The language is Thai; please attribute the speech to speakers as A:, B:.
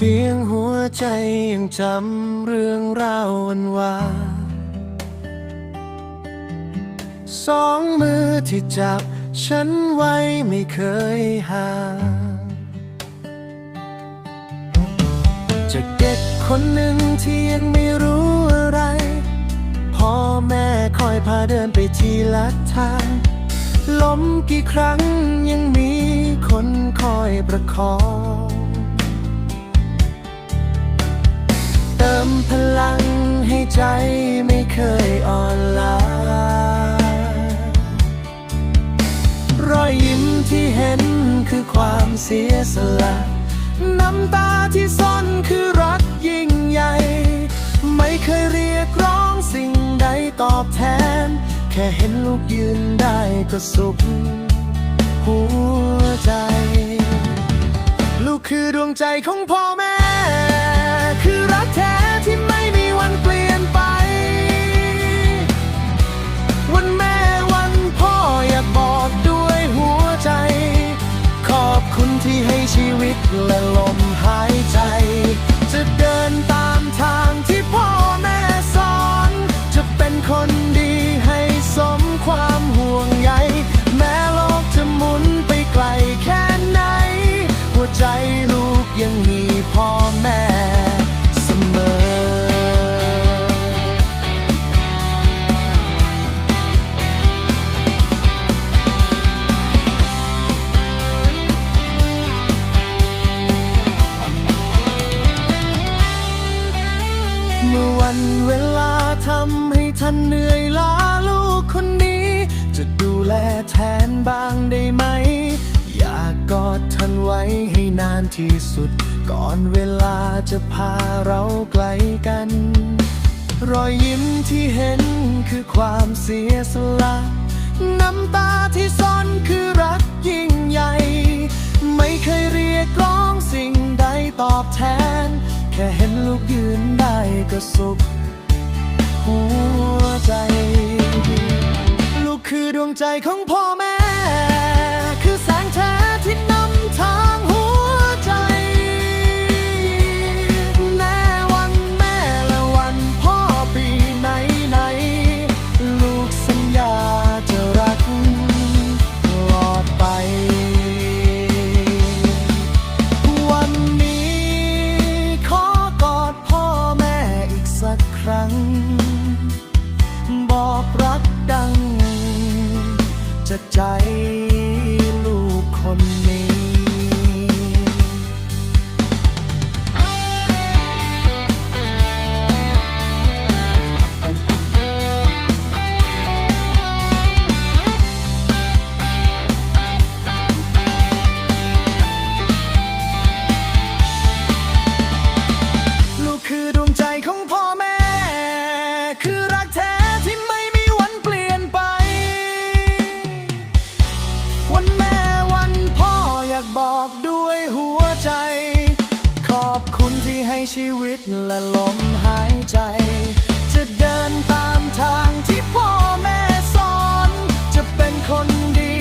A: สียงหัวใจยังจำเรื่องราววันวานสองมือที่จับฉันไว้ไม่เคยห่างจากเด็กคนหนึ่งที่ยังไม่รู้อะไรพ่อแม่คอยพาเดินไปทีละทางล้มกี่ครั้งยังมีคนคอยประคองเติมพลังให้ใจไม่เคยอ่อนล้ารอยยิ้มที่เห็นคือความเสียสละน้ำตาที่ซ่อนคือรักยิ่งใหญ่ไม่เคยเรียกร้องสิ่งใดตอบแทนแค่เห็นลูกยืนได้ก็สุขหัวใจลูกคือดวงใจของพ่อแม่คือรักแท้ที่ไม่มีวันเปลี่ยนไปวันแม่วันพ่ออยากบอกด้วยหัวใจขอบคุณที่ให้ชีวิตและลมหายใจจะเดินตามทางที่พ่อแม่สอนจะเป็นคนดีให้สมความห่วงใยแม้โลกจะหมุนไปไกลแค่ไหนหัวใจลูกยังมีพ่อแม่เสมอเมื่อวันเวลาทำให้ท่านเหนื่อยล้าลูกคนนี้จะดูแลแทนบ้างได้ไหมอยากกอดท่านไว้ให้นานที่สุดก่อนเวลาจะพาเราไกลกันรอยยิ้มที่เห็นคือความเสียสละน้ำตาที่ซ่อนคือรักยิ่งใหญ่ไม่เคยเรียกร้องสิ่งใดตอบแทนแค่เห็นลูกยืนได้ก็สุขหัวใจลูกคือดวงใจของพ่อแม่คือแสงแท้ที่นำทางหัวใจแม้วันแม่และวันพ่อปีไหนไหนลูกสัญญาจะรักตลอดไปวันนี้ขอกอดพ่อแม่อีกสักครั้งบอกรักดังจากใจลูกคนนี้ลูกคือดวงใจของพ่อแม่คือรักแท้ที่ไม่มีวันเปลี่ยนไปวันแม่วันพ่ออยากบอกด้วยหัวใจขอบคุณที่ให้ชีวิตและลมหายใจจะเดินตามทางที่พ่อแม่สอนจะเป็นคนดี